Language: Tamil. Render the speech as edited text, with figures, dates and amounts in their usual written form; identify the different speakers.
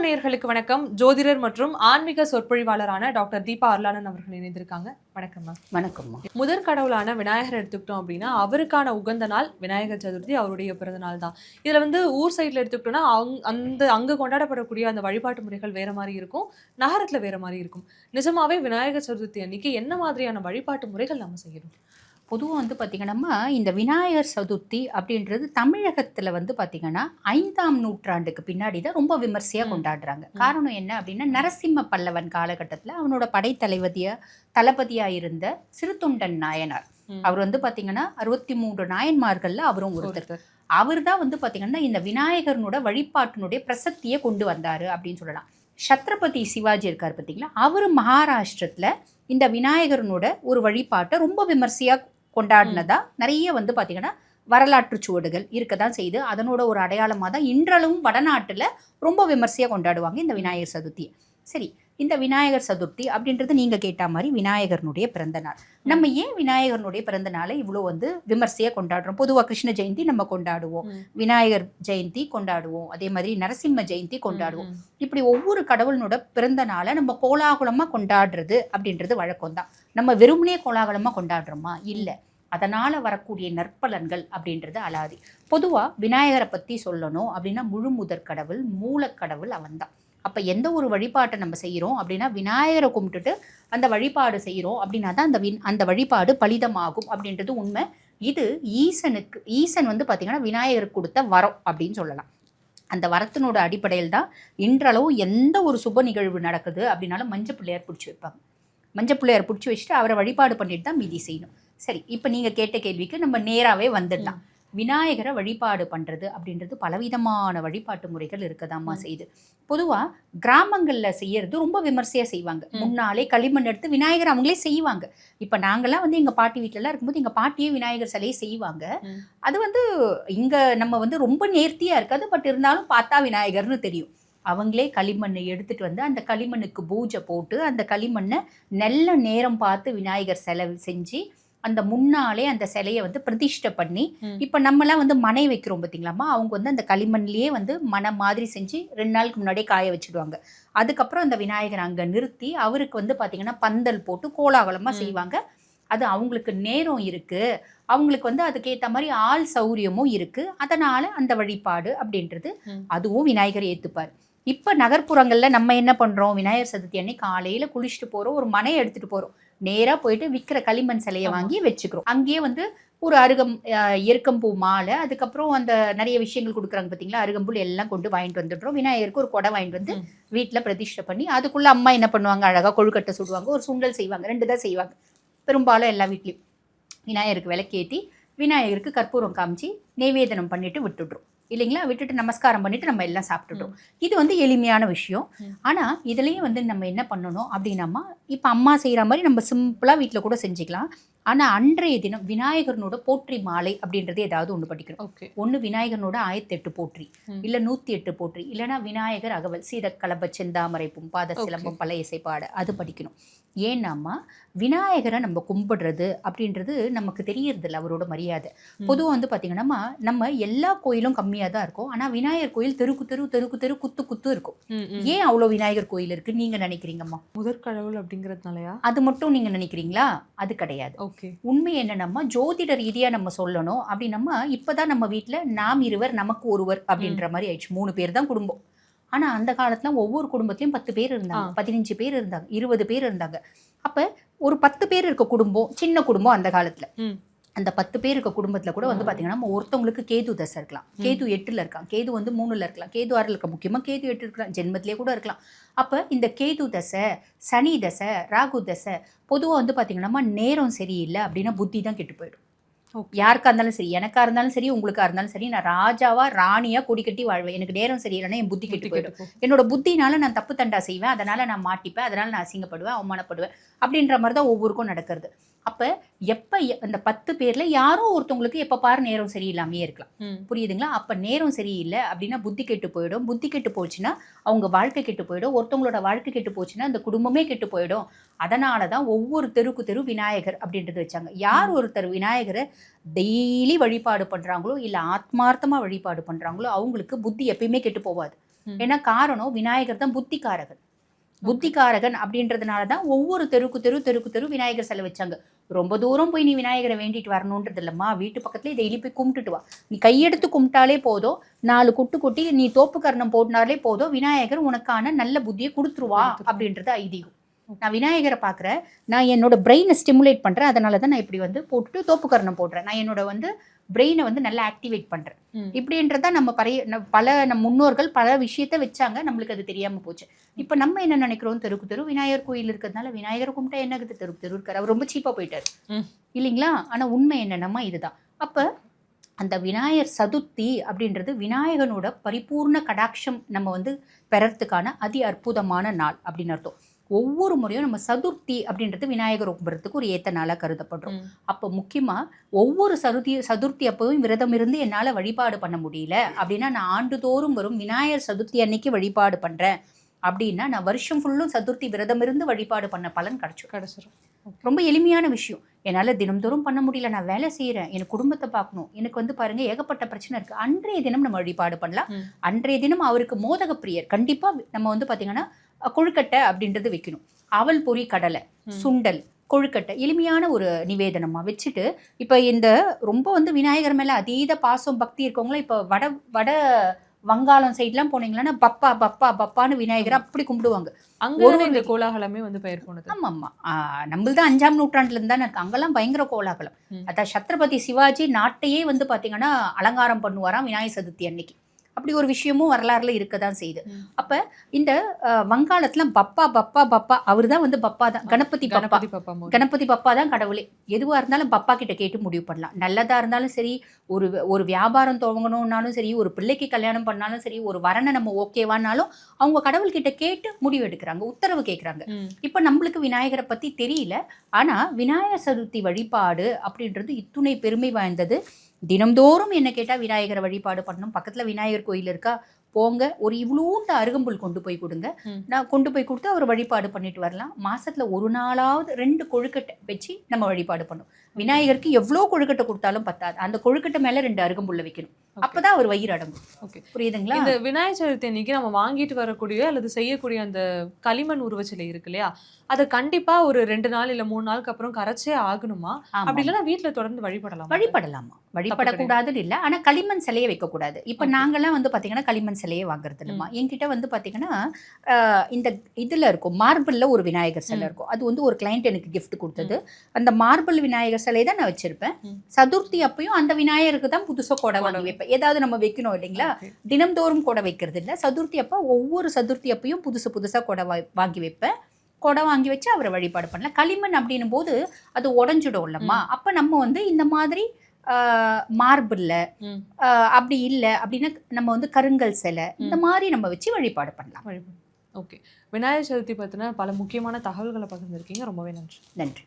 Speaker 1: நேயர்களுக்கு வணக்கம். ஜோதிடர் மற்றும் ஆன்மீக சொற்பொழிவாளரான டாக்டர் தீபா அருளானன் அவர்கள் இணைந்திருக்காங்க. வணக்கம் மேம்.
Speaker 2: வணக்கம்மா.
Speaker 1: முதற் கடவுளான விநாயகர் எடுத்துக்கிட்டோம் அப்படின்னா அவருக்கான உகந்த நாள் விநாயகர் சதுர்த்தி, அவருடைய பிறந்த நாள் தான். இதுல ஊர் சைட்ல எடுத்துக்கிட்டோம்னா அங்க கொண்டாடப்படக்கூடிய அந்த வழிபாட்டு முறைகள் வேற மாதிரி இருக்கும், நகரத்துல வேற மாதிரி இருக்கும். நிஜமாவே விநாயகர் சதுர்த்தி அன்னைக்கு என்ன மாதிரியான வழிபாட்டு முறைகள் நம்ம செய்யணும்?
Speaker 2: பொதுவாக பார்த்திங்கன்னா இந்த விநாயகர் சதுர்த்தி அப்படின்றது தமிழகத்தில் பார்த்திங்கன்னா 5ஆம் நூற்றாண்டுக்கு பின்னாடி தான் ரொம்ப விமர்சையாக கொண்டாடுறாங்க. காரணம் என்ன அப்படின்னா, நரசிம்ம பல்லவன் காலகட்டத்தில் அவனோட தளபதியாக இருந்த சிறுத்தொண்டன் நாயனார், அவர் பார்த்திங்கன்னா 63 நாயன்மார்கள்ல அவரும் ஒருத்தர். அவர் தான் பார்த்திங்கன்னா இந்த விநாயகர்னோட வழிபாட்டினுடைய பிரசக்தியை கொண்டு வந்தார் அப்படின்னு சொல்லலாம். சத்ரபதி சிவாஜி இருக்கார் பார்த்தீங்களா, அவர் மகாராஷ்டிரத்தில் இந்த விநாயகர்னோட ஒரு வழிபாட்டை ரொம்ப விமர்சையாக கொண்டாடினதா நிறைய பார்த்தீங்கன்னா வரலாற்று சுவடுகள் இருக்க தான் செய்து. அதனோட ஒரு அடையாளமாக தான் இன்றளவும் வடநாட்டில் ரொம்ப விமர்சையாக கொண்டாடுவாங்க இந்த விநாயகர் சதுர்த்தியை. சரி, இந்த விநாயகர் சதுர்த்தி அப்படின்றது நீங்கள் கேட்ட மாதிரி விநாயகர்னுடைய பிறந்த நாள். நம்ம ஏன் விநாயகர்னுடைய பிறந்த நாளை இவ்வளோ விமர்சையாக கொண்டாடுறோம்? பொதுவாக கிருஷ்ண ஜெயந்தி நம்ம கொண்டாடுவோம், விநாயகர் ஜெயந்தி கொண்டாடுவோம், அதே மாதிரி நரசிம்ம ஜெயந்தி கொண்டாடுவோம். இப்படி ஒவ்வொரு கடவுளனோட பிறந்த நாளை நம்ம கோலாகுலமாக கொண்டாடுறது அப்படின்றது வழக்கம் தான். நம்ம வெறுமனே கோலாகுலமாக கொண்டாடுறோமா? இல்லை. அதனால் வரக்கூடிய நற்பலன்கள் அப்படின்றது அலாதி. பொதுவாக விநாயகரை பற்றி சொல்லணும் அப்படின்னா முழு முதற் கடவுள், மூலக்கடவுள் அவன்தான். அப்போ எந்த ஒரு வழிபாட்டை நம்ம செய்கிறோம் அப்படின்னா விநாயகரை கும்பிட்டுட்டு அந்த வழிபாடு செய்கிறோம் அப்படின்னா தான் அந்த வழிபாடு பலிதமாகும் அப்படின்றது உண்மை. இது ஈசன் பார்த்திங்கன்னா விநாயகருக்கு கொடுத்த வரம் அப்படின்னு சொல்லலாம். அந்த வரத்தினோட அடிப்படையில் தான் இன்றளவும் எந்த ஒரு சுப நிகழ்வு நடக்குது அப்படின்னாலும் மஞ்சள் பிள்ளையார் பிடிச்சி வைப்பாங்க. மஞ்சள் பிள்ளையார் பிடிச்சி வச்சுட்டு அவரை வழிபாடு பண்ணிட்டு தான் மீதி செய்யணும். சரி, இப்போ நீங்கள் கேட்ட கேள்விக்கு நம்ம நேராகவே வந்துடலாம். விநாயகரை வழிபாடு பண்ணுறது அப்படின்றது பலவிதமான வழிபாட்டு முறைகள் இருக்கதாம்மா செய்யுது. பொதுவாக கிராமங்களில் செய்யறது ரொம்ப விமர்சையாக செய்வாங்க. முன்னாலே களிமண் எடுத்து விநாயகர் அவங்களே செய்வாங்க. இப்போ நாங்கள்லாம் எங்கள் பாட்டி வீட்டிலலாம் இருக்கும்போது எங்கள் பாட்டியே விநாயகர் சிலையை செய்வாங்க. அது இங்கே நம்ம ரொம்ப நேர்த்தியாக இருக்காது, பட் இருந்தாலும் பார்த்தா விநாயகர்னு தெரியும். அவங்களே களிமண்ணை எடுத்துகிட்டு அந்த களிமண்ணுக்கு பூஜை போட்டு அந்த களிமண்ணை நல்ல நேரம் பார்த்து விநாயகர் சிலை செஞ்சு அந்த முன்னாலே அந்த சிலையை பிரதிஷ்டை பண்ணி, இப்போ நம்மலாம் மனை வைக்கிறோம் பார்த்தீங்களாம்மா, அவங்க அந்த களிமண்லேயே மனை மாதிரி செஞ்சு 2 நாளுக்கு முன்னாடியே காய வச்சுடுவாங்க. அதுக்கப்புறம் அந்த விநாயகர் அங்கே நிறுத்தி அவருக்கு பார்த்தீங்கன்னா பந்தல் போட்டு கோலாகலமாக செய்வாங்க. அது அவங்களுக்கு நேரம் இருக்குது, அவங்களுக்கு அதுக்கேற்ற மாதிரி ஆள் சௌரியமும் இருக்குது. அதனால் அந்த வழிபாடு அப்படின்றது அதுவும் விநாயகர் ஏற்றுப்பார். இப்போ நகர்ப்புறங்களில் நம்ம என்ன பண்ணுறோம், விநாயகர் சதுர்த்தி அன்னைக்கு காலையில் குளிச்சுட்டு போகிறோம், ஒரு மனையை எடுத்துகிட்டு போகிறோம், நேராக போயிட்டு விற்கிற களிமண் சிலையை வாங்கி வச்சுக்கிறோம். அங்கேயே ஒரு எருக்கம்பூ மாலை, அதுக்கப்புறம் அந்த நிறைய விஷயங்கள் கொடுக்குறாங்க பார்த்தீங்களா, அருகம்புல் எல்லாம் கொண்டு வாங்கிட்டு வந்துடுறோம். விநாயகருக்கு ஒரு கொடை வாங்கிட்டு வீட்டில் பிரதிஷ்டை பண்ணி அதுக்குள்ளே அம்மா என்ன பண்ணுவாங்க, அழகாக கொழுக்கட்டை சுடுவாங்க, ஒரு சுண்டல் செய்வாங்க. 2 தான் செய்வாங்க பெரும்பாலும் எல்லா வீட்லேயும். விநாயகருக்கு விளக்கேற்றி விநாயகருக்கு கற்பூரம் காமிச்சு நைவேதனம் பண்ணிட்டு விட்டுடுறோம் இல்லைங்களா. விட்டுட்டு நமஸ்காரம் பண்ணிட்டு நம்ம எல்லாம் சாப்பிட்டுட்டோம். இது எளிமையான விஷயம். ஆனால் இதுலேயும் நம்ம என்ன பண்ணணும் அப்படின்னாம்மா, இப்போ அம்மா செய்கிற மாதிரி நம்ம சிம்பிளாக வீட்டில் கூட செஞ்சுக்கலாம். ஆனால் அன்றைய தினம் விநாயகர்னோட போற்றி மாலை அப்படின்றது ஏதாவது ஒன்று படிக்கணும். ஒன்று விநாயகர்னோட 1008 போற்றி, இல்லை 108 போற்றி, இல்லைனா விநாயகர் அகவல் சீதக்கலப செந்தாமரைப்பும் பாத சிலம்பம் பல இசைப்பாட அது படிக்கணும். ஏன்னாம்மா விநாயகரை நம்ம கும்பிடுறது அப்படின்றது நமக்கு தெரியறதில்ல அவரோட மரியாதை. பொதுவாக பார்த்தீங்கன்னா நம்ம எல்லா கோயிலும் கம்மியாக தான் இருக்கும், ஆனால் விநாயகர் கோயில் தெருக்கு தெரு குத்து இருக்கும். ஏன் அவ்வளோ விநாயகர் கோயில் இருக்குன்னு நீங்கள் நினைக்கிறீங்கம்மா?
Speaker 1: முதற்கடவுள் அப்படிங்கிறதுனாலயா?
Speaker 2: அது மட்டும் நீங்கள் நினைக்கிறீங்களா? அது கிடையாது. உண்மை என்னன்னா ஜோதிட ரீதியாக நம்ம சொல்லணும் அப்படின்னா, இப்போதான் நம்ம வீட்டில் நாம் இருவர் நமக்கு ஒருவர் அப்படின்ற மாதிரி ஆயிடுச்சு. 3 பேர் தான் குடும்பம். ஆனால் அந்த காலத்தில் ஒவ்வொரு குடும்பத்திலையும் 10 பேர் இருந்தாங்க, 15 பேர் இருந்தாங்க, 20 பேர் இருந்தாங்க. அப்போ ஒரு 10 பேர் இருக்க குடும்பம் சின்ன குடும்பம் அந்த காலத்தில். அந்த 10 பேர் இருக்க குடும்பத்தில் கூட பார்த்தீங்கன்னா ஒருத்தவங்களுக்கு கேது தசை இருக்கலாம், கேது 8ல் இருக்கலாம், கேது 3ல் இருக்கலாம், கேது 6ல் இருக்கலாம், முக்கியமாக கேது 8 இருக்கலாம், ஜென்மத்திலே கூட இருக்கலாம். அப்போ இந்த கேது தசை, சனி தசை, ராகு தசை பொதுவாக பார்த்தீங்கன்னா நேரம் சரியில்லை அப்படின்னா புத்தி தான் கெட்டு போயிடும். யாருக்கா இருந்தாலும் சரி, எனக்கா இருந்தாலும் சரி, உங்களுக்கா இருந்தாலும் சரி, நான் ராஜாவா ராணியா கொடி கட்டி வாழ்வேன். எனக்கு நேரம் சரியில்லைன்னா என் புத்தி கெட்டு போயிடும். என்னோட புத்தினால நான் தப்பு தண்டா செய்வேன், அதனால நான் மாட்டிப்பேன், அதனால நான் அசிங்கப்படுவேன், அவமானப்படுவேன் அப்படின்ற மாதிரி தான் ஒவ்வொருக்கும் நடக்கிறது. அப்போ எப்போ அந்த 10 பேரில் யாரோ ஒருத்தவங்களுக்கு எப்போ பாரு நேரம் சரியில்லாமையே இருக்கலாம். புரியுதுங்களா? அப்போ நேரம் சரியில்லை அப்படின்னா புத்தி கெட்டு போயிடும். புத்தி கெட்டு போச்சுன்னா அவங்க வாழ்க்கை கெட்டு போயிடும். ஒருத்தவங்களோட வாழ்க்கை கெட்டு போச்சுன்னா அந்த குடும்பமே கெட்டு போயிடும். அதனால தான் ஒவ்வொரு தெரு விநாயகர் அப்படின்றது வச்சாங்க. யார் ஒருத்தர் விநாயகரை டெய்லி வழிபாடு பண்ணுறாங்களோ இல்லை ஆத்மார்த்தமாக வழிபாடு பண்ணுறாங்களோ அவங்களுக்கு புத்தி எப்பயுமே கெட்டு போகாது. ஏன்னா காரணம் விநாயகர் தான் புத்திகாரகன். புத்திகாரகன் அப்படின்றதுனால தான் ஒவ்வொரு தெருக்கு தெரு விநாயகர் சிலை வச்சாங்க. ரொம்ப தூரம் போய் நீ விநாயகரை வேண்டிட்டு வரணுன்றது இல்லம்மா, வீட்டு பக்கத்துலேயே டெய்லி போய் கும்பிட்டுட்டு வா. நீ கையெடுத்து கும்பிட்டாலே போதும், 4 குட்டு குட்டி நீ தோப்பு கர்ணம் போட்டினாலே போதும், விநாயகர் உனக்கான நல்ல புத்தியை கொடுத்துருவா அப்படின்றது ஐதீகம். நான் விநாயகரை பார்க்குறேன், நான் என்னோட பிரெயினை ஸ்டிமுலேட் பண்ணுறேன், அதனால தான் நான் இப்படி வந்து போட்டுட்டு தோப்பு கர்ணம் போடுறேன். நான் என்னோட வந்து பிரெயினை வந்து நல்லா ஆக்டிவேட் பண்ணுறேன். இப்படின்றதான் நம்ம நம் முன்னோர்கள் பல விஷயத்த வச்சாங்க, நம்மளுக்கு அது தெரியாமல் போச்சு. இப்போ நம்ம என்ன நினைக்கிறோம், தெரு விநாயகர் கோயில் இருக்கிறதுனால விநாயகர் கும்பிட்டா என்ன தெரு இருக்காரு, அவர் ரொம்ப சீப்பாக போயிட்டார் இல்லைங்களா? ஆனால் உண்மை என்னென்னமா இதுதான். அப்போ அந்த விநாயகர் சதுர்த்தி அப்படின்றது விநாயகனோட பரிபூர்ண கடாட்சம் நம்ம வந்து பெறறதுக்கான அதி அற்புதமான நாள் அப்படின்னு அர்த்தம். ஒவ்வொரு முறையும் நம்ம சதுர்த்தி அப்படின்றது விநாயகர் கும்பிட்றதுக்கு ஒரு ஏற்ற நாளாக கருதப்படுறோம். அப்போ முக்கியமாக ஒவ்வொரு சதுர்த்தி அப்பவும் விரதம் இருந்து என்னால் வழிபாடு பண்ண முடியல அப்படின்னா, நான் ஆண்டுதோறும் வரும் விநாயகர் சதுர்த்தி அன்னைக்கு வழிபாடு பண்ணுறேன் அப்படின்னா, நான் வருஷம் ஃபுல்லும் சதுர்த்தி விரதம் இருந்து வழிபாடு பண்ண பலன் கிடைச்சிடும். ரொம்ப எளிமையான விஷயம். என்னால் தினம்தோறும் பண்ண முடியல, நான் வேலை செய்கிறேன், எனக்கு குடும்பத்தை பார்க்கணும், எனக்கு வந்து பாருங்க ஏகப்பட்ட பிரச்சனை இருக்குது, அன்றைய தினம் நம்ம வழிபாடு பண்ணலாம். அன்றைய தினம் அவருக்கு மோதக பிரியர், கண்டிப்பாக நம்ம வந்து பார்த்தீங்கன்னா கொழுக்கட்டை அப்படின்றது வைக்கணும். அவல் பொரி, கடலை, சுண்டல், கொழுக்கட்டை எளிமையான ஒரு நிவேதனமாக வச்சுட்டு, இப்போ இந்த ரொம்ப வந்து விநாயகர் மேலே அதீத பாசம் பக்தி இருக்கவங்களாம் இப்போ வட வங்காளம் சைட்லாம் போனீங்கன்னா பப்பா பப்பா பப்பான்னு விநாயகர் அப்படி கும்பிடுவாங்க.
Speaker 1: இந்த கோலாகலமே வந்து பெயர் போனது.
Speaker 2: ஆமாம், நம்மளது 5ஆம் நூற்றாண்டுலேருந்து தானே இருக்கு, அங்கெல்லாம் பயங்கர கோலாகலம். அதான் சத்ரபதி சிவாஜி நாட்டையே வந்து பார்த்தீங்கன்னா அலங்காரம் பண்ணுவாராம் விநாயகர் சதுர்த்தி அன்னைக்கு. அப்படி ஒரு விஷயமும் வரலாறுல இருக்க தான் செய்யுது. அப்போ இந்த வங்காளத்துல பப்பா பப்பா பப்பா அவர் தான் வந்து பப்பா தான், கணபதி பப்பா தான் கடவுளே. எதுவாக இருந்தாலும் பப்பா கிட்ட கேட்டு முடிவு பண்ணலாம். நல்லதாக இருந்தாலும் சரி, ஒரு வியாபாரம் துவங்கணும்னாலும் சரி, ஒரு பிள்ளைக்கு கல்யாணம் பண்ணாலும் சரி, ஒரு வரனை நம்ம ஓகேவானாலும் அவங்க கடவுள்கிட்ட கேட்டு முடிவு எடுக்கிறாங்க, உத்தரவு கேட்குறாங்க. இப்போ நம்மளுக்கு விநாயகரை பற்றி தெரியல, ஆனால் விநாயகர் சதுர்த்தி வழிபாடு அப்படின்றது இத்துணை பெருமை வாய்ந்தது. தினம்தோறும் என்ன கேட்டால் விநாயகரை வழிபாடு பண்ணணும். பக்கத்தில் விநாயகர் கோயில் இருக்கா, போங்க, ஒரு இவ்வளோண்ட அருகம்புல் கொண்டு போய் கொடுங்க, நான் கொண்டு போய் கொடுத்து அவர் வழிபாடு பண்ணிட்டு வரலாம். மாதத்தில் ஒரு நாளாவது 2 கொழுக்கட்டை வச்சு நம்ம வழிபாடு பண்ணணும். விநாயகருக்கு எவ்வளோ கொழுக்கட்டை கொடுத்தாலும் பத்தாது, அந்த கொழுக்கட்டை மேலே 2 அருகம்புல்ல வைக்கணும், அப்போதான் அவர் வயிறு அடங்கும்.
Speaker 1: ஓகே,
Speaker 2: புரியுதுங்களா?
Speaker 1: இந்த விநாயகர் சதுர்த்தி அன்னைக்கு நம்ம வாங்கிட்டு வரக்கூடிய அல்லது செய்யக்கூடிய அந்த களிமண் உருவச்சிலை இருக்கு இல்லையா, அதை கண்டிப்பா ஒரு 2 நாள் இல்லை 3 நாளுக்கு அப்புறம் கரைச்சே ஆகணுமா? அப்படி இல்லைன்னா வீட்டில் தொடர்ந்து வழிபடலாமா? வழிபடக்கூடாதுன்னு இல்லை, ஆனால் களிமண் சிலையை வைக்கக்கூடாது. இப்போ நாங்கள்லாம் வந்து பார்த்தீங்கன்னா களிமண் சிலையை வாங்குறது இல்லைம்மா. என்கிட்ட வந்து பார்த்தீங்கன்னா இந்த இதில் இருக்கும், மார்பிளில் ஒரு விநாயகர் சிலை இருக்கும். அது வந்து ஒரு கிளைண்ட் எனக்கு கிஃப்ட் கொடுத்தது. அந்த மார்பிள் விநாயகர் சிலை தான் நான் வச்சிருப்பேன். சதுர்த்தி அப்பயும் அந்த விநாயகருக்கு தான் புதுசாக கொடை வாங்கி வைப்பேன். ஏதாவது நம்ம வைக்கணும் இல்லைங்களா, தினம்தோறும் கொடை வைக்கிறது இல்லை. சதுர்த்தி அப்போ ஒவ்வொரு சதுர்த்தி அப்பயும் புதுசாக கொடை வாங்கி வைப்பேன். கொடை வாங்கி வச்சு அவரை வழிபாடு பண்ணலாம். களிமண் அப்படின்னும் போது அது உடஞ்சிடும் இல்லம்மா. அப்போ நம்ம வந்து இந்த மாதிரி மார்பிள்ல அப்படி இல்லை அப்படின்னா நம்ம வந்து கருங்கல் சிலை இந்த மாதிரி நம்ம வச்சு வழிபாடு பண்ணலாம். ஓகே, விநாயகர் சதுர்த்தி பற்றின பல முக்கியமான தகவல்களை பகிர்ந்துருக்கீங்க, ரொம்பவே நன்றி.